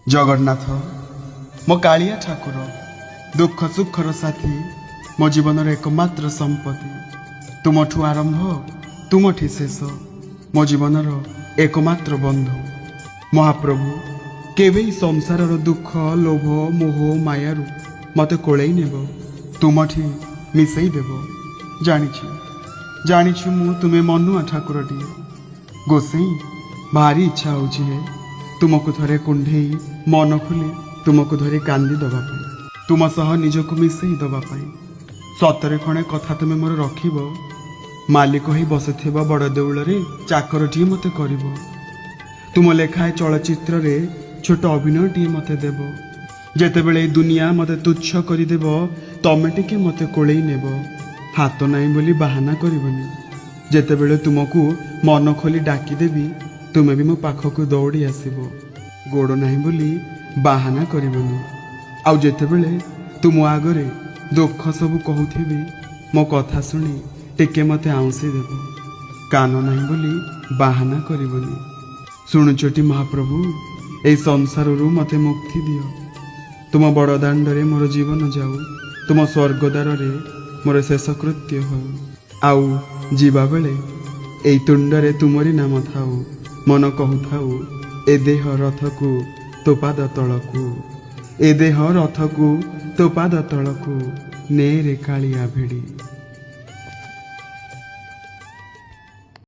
जगन्नाथ मो कालिया ठाकुर दुख सुखर साथी मो जीवन एकमात्र संपत्ति तुमठू आरंभ तुमठी शेष मो जीवन एकमात्र बंधु महाप्रभु केवे संसार दुख लोभ मोह मायारू मते कोलई नेब तुमठी मिसई देव जानी मु तुमे मनुआ ठाकुरटी गोसाई भारी इच्छा होची है तुमको थरे कुंढे मन खोली तुमको धरी कांदी दवापाई तुम सह निजको मिसई दवापाई सतरे खणे कथा तुमे मोर रखिब मालिक ही बसथिबा बड़ देउल रे चाकरटी मते करिब तुम लेखाए चलचित्र रे छोट अभिनयटी मते देव जेतेबेले दुनिया मते तुच्छ करिदेव तमे टिके मते कोलई नेब हाथ नाई बोली बहाना करबनी जेतेबेले तुमको मन खोली डाकी देबी तुमे भी मो पाखकु दौड़ी आसीबो गोड़ नाही बोली बाहाना करबनी आउ जेतेबेले तुम आगरे दुख सब कहूथिबी मो कथा सुनी टिके मते आउंसी देबो कान नाही बोली बाहाना करबनी शुणुचोटी महाप्रभु ए संसाररू मते मुक्ति दियो तुम बड़ दांडरे मोर जीवन जाऊ तुम स्वर्गद्वार रे मोर शेषकृत्य हो आउ जीवा बेले ए तुंडरे तुमरी नाम थाऊ मन कहूथाऊ ए देह रथकू तो पाद तलकू ए देह रथकू तो पाद तलकू ने रे कालिया भिड़ी।